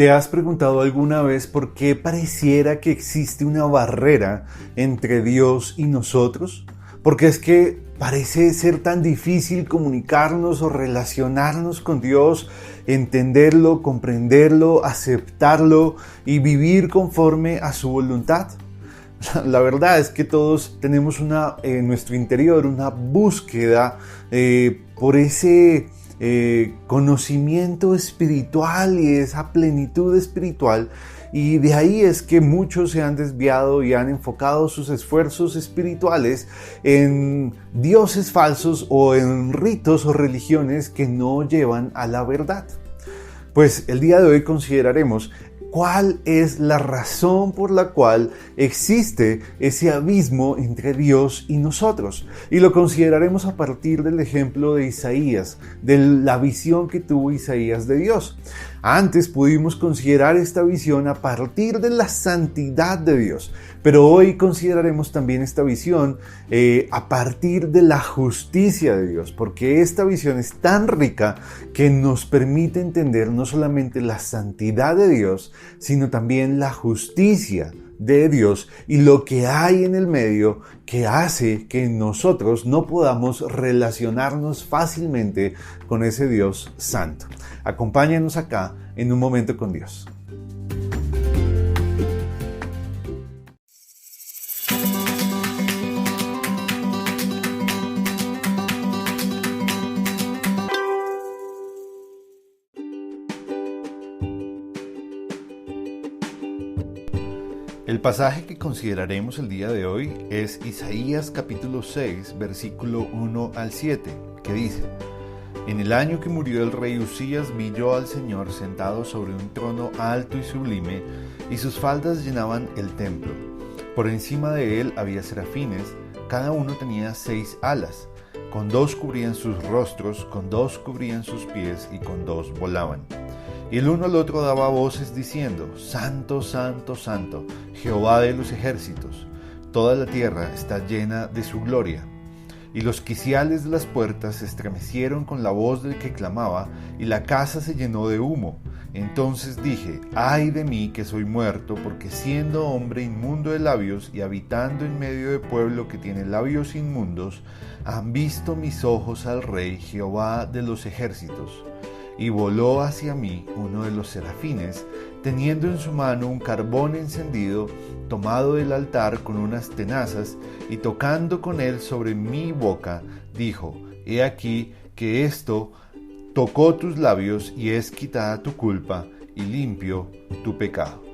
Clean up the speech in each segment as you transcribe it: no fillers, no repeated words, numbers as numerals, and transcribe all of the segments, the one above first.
¿Te has preguntado alguna vez por qué pareciera que existe una barrera entre Dios y nosotros? Porque es que parece ser tan difícil comunicarnos o relacionarnos con Dios, entenderlo, comprenderlo, aceptarlo y vivir conforme a su voluntad. La verdad es que todos tenemos en nuestro interior una búsqueda por ese conocimiento espiritual y esa plenitud espiritual, y de ahí es que muchos se han desviado y han enfocado sus esfuerzos espirituales en dioses falsos o en ritos o religiones que no llevan a la verdad. Pues el día de hoy consideraremos ¿cuál es la razón por la cual existe ese abismo entre Dios y nosotros? Y lo consideraremos a partir del ejemplo de Isaías, de la visión que tuvo Isaías de Dios. Antes pudimos considerar esta visión a partir de la santidad de Dios, pero hoy consideraremos también esta visión a partir de la justicia de Dios, porque esta visión es tan rica que nos permite entender no solamente la santidad de Dios, sino también la justicia de Dios y lo que hay en el medio que hace que nosotros no podamos relacionarnos fácilmente con ese Dios santo. Acompáñanos acá en un momento con Dios. El pasaje que consideraremos el día de hoy es Isaías capítulo 6, versículo 1 al 7, que dice: En el año que murió el rey Uzías vi yo al Señor sentado sobre un trono alto y sublime, y sus faldas llenaban el templo. Por encima de él había serafines, cada uno tenía 6 alas, con 2 cubrían sus rostros, con 2 cubrían sus pies y con 2 volaban. Y el uno al otro daba voces diciendo: Santo, Santo, Santo, Jehová de los ejércitos, toda la tierra está llena de su gloria. Y los quiciales de las puertas se estremecieron con la voz del que clamaba, y la casa se llenó de humo. Entonces dije: ay de mí que soy muerto, porque siendo hombre inmundo de labios y habitando en medio de pueblo que tiene labios inmundos, han visto mis ojos al Rey Jehová de los ejércitos. Y voló hacia mí uno de los serafines, teniendo en su mano un carbón encendido, tomado del altar con unas tenazas, y tocando con él sobre mi boca, dijo: He aquí que esto tocó tus labios, y es quitada tu culpa, y limpio tu pecado.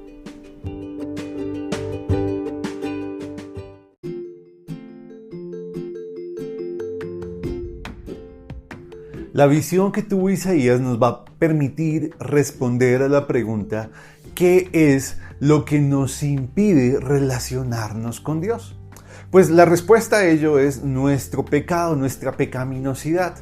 La visión que tuvo Isaías nos va a permitir responder a la pregunta: ¿qué es lo que nos impide relacionarnos con Dios? Pues la respuesta a ello es nuestro pecado, nuestra pecaminosidad.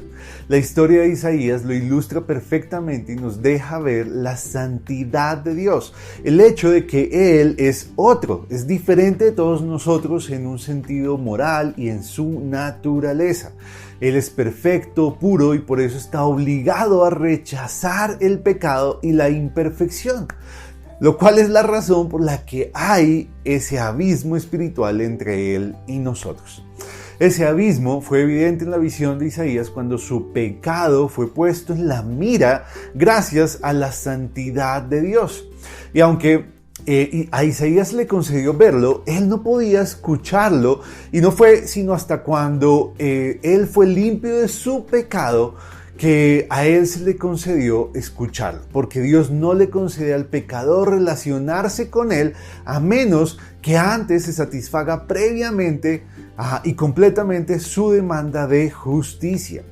La historia de Isaías lo ilustra perfectamente y nos deja ver la santidad de Dios. El hecho de que Él es otro, es diferente de todos nosotros en un sentido moral y en su naturaleza. Él es perfecto, puro, y por eso está obligado a rechazar el pecado y la imperfección, lo cual es la razón por la que hay ese abismo espiritual entre Él y nosotros. Ese abismo fue evidente en la visión de Isaías cuando su pecado fue puesto en la mira gracias a la santidad de Dios. Y aunque a Isaías le concedió verlo, él no podía escucharlo, y no fue sino hasta cuando él fue limpio de su pecado que a él se le concedió escucharlo, porque Dios no le concede al pecador relacionarse con él a menos que antes se satisfaga previamente y completamente su demanda de justicia.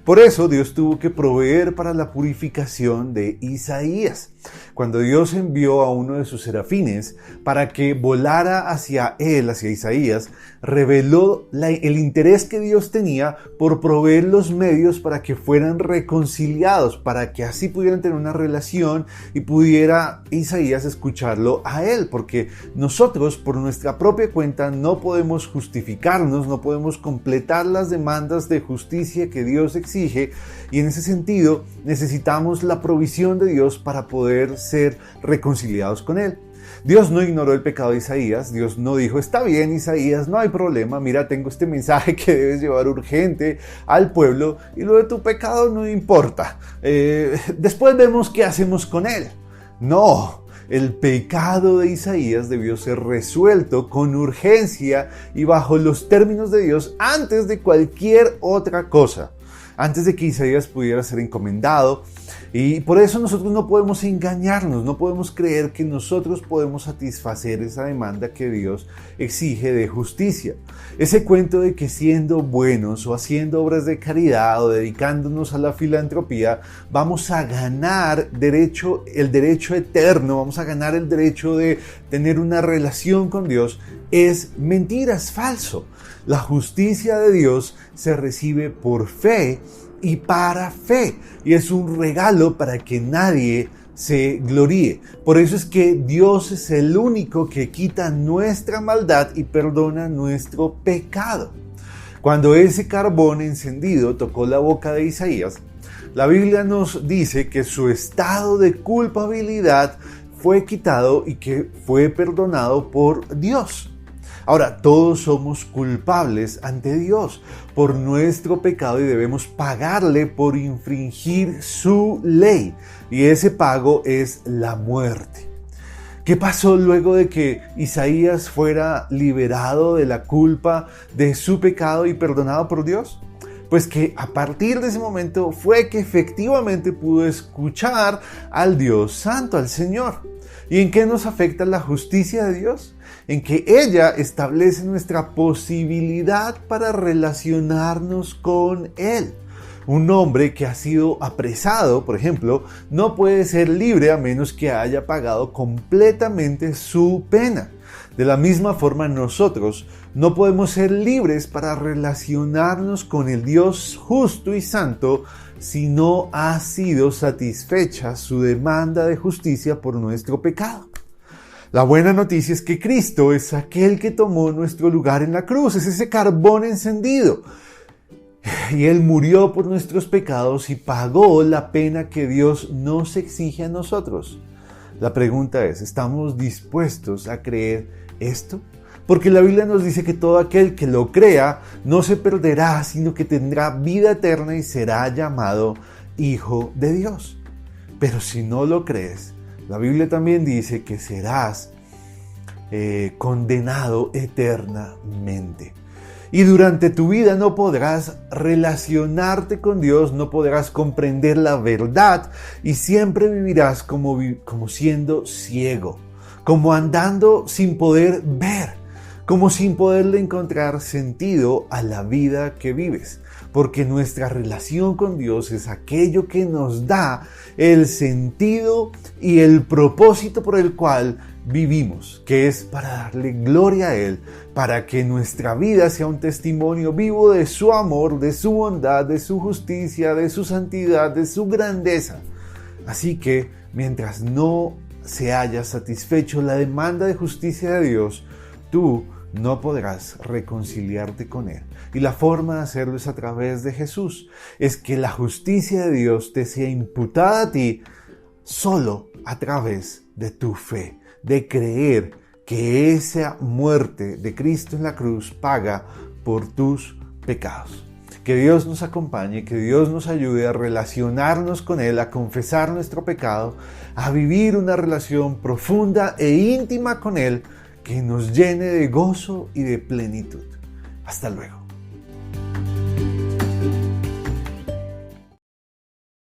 Por eso Dios tuvo que proveer para la purificación de Isaías. Cuando Dios envió a uno de sus serafines para que volara hacia él, hacia Isaías, reveló el interés que Dios tenía por proveer los medios para que fueran reconciliados, para que así pudieran tener una relación y pudiera Isaías escucharlo a él, porque nosotros por nuestra propia cuenta no podemos justificarnos, no podemos completar las demandas de justicia que Dios exige, y en ese sentido necesitamos la provisión de Dios para poder poder ser reconciliados con Él. Dios no ignoró el pecado de Isaías. Dios no dijo, está bien Isaías, no hay problema, mira, tengo este mensaje que debes llevar urgente al pueblo y lo de tu pecado no importa. Después vemos qué hacemos con él. No, el pecado de Isaías debió ser resuelto con urgencia y bajo los términos de Dios antes de cualquier otra cosa. Antes de que Isaías pudiera ser encomendado. Y por eso nosotros no podemos engañarnos, no podemos creer que nosotros podemos satisfacer esa demanda que Dios exige de justicia. Ese cuento de que siendo buenos o haciendo obras de caridad o dedicándonos a la filantropía vamos a ganar el derecho eterno, vamos a ganar el derecho de tener una relación con Dios, es mentira, es falso. La justicia de Dios se recibe por fe y para fe, y es un regalo para que nadie se gloríe. Por eso es que Dios es el único que quita nuestra maldad y perdona nuestro pecado. Cuando ese carbón encendido tocó la boca de Isaías, la Biblia nos dice que su estado de culpabilidad fue quitado y que fue perdonado por Dios. Ahora, todos somos culpables ante Dios por nuestro pecado y debemos pagarle por infringir su ley. Y ese pago es la muerte. ¿Qué pasó luego de que Isaías fuera liberado de la culpa de su pecado y perdonado por Dios? Pues que a partir de ese momento fue que efectivamente pudo escuchar al Dios Santo, al Señor. ¿Y en qué nos afecta la justicia de Dios? En que ella establece nuestra posibilidad para relacionarnos con Él. Un hombre que ha sido apresado, por ejemplo, no puede ser libre a menos que haya pagado completamente su pena. De la misma forma, nosotros no podemos ser libres para relacionarnos con el Dios justo y santo si no ha sido satisfecha su demanda de justicia por nuestro pecado. La buena noticia es que Cristo es aquel que tomó nuestro lugar en la cruz, es ese carbón encendido. Y Él murió por nuestros pecados y pagó la pena que Dios nos exige a nosotros. La pregunta es, ¿estamos dispuestos a creer esto? Porque la Biblia nos dice que todo aquel que lo crea no se perderá, sino que tendrá vida eterna y será llamado Hijo de Dios. Pero si no lo crees, la Biblia también dice que serás condenado eternamente. Y durante tu vida no podrás relacionarte con Dios, no podrás comprender la verdad y siempre vivirás como siendo ciego, como andando sin poder ver, como sin poderle encontrar sentido a la vida que vives. Porque nuestra relación con Dios es aquello que nos da el sentido y el propósito por el cual vivimos, que es para darle gloria a Él, para que nuestra vida sea un testimonio vivo de su amor, de su bondad, de su justicia, de su santidad, de su grandeza. Así que mientras no se haya satisfecho la demanda de justicia de Dios, tú no podrás reconciliarte con Él. Y la forma de hacerlo es a través de Jesús. Es que la justicia de Dios te sea imputada a ti solo a través de tu fe, de creer que esa muerte de Cristo en la cruz paga por tus pecados. Que Dios nos acompañe, que Dios nos ayude a relacionarnos con Él, a confesar nuestro pecado, a vivir una relación profunda e íntima con Él, que nos llene de gozo y de plenitud. Hasta luego.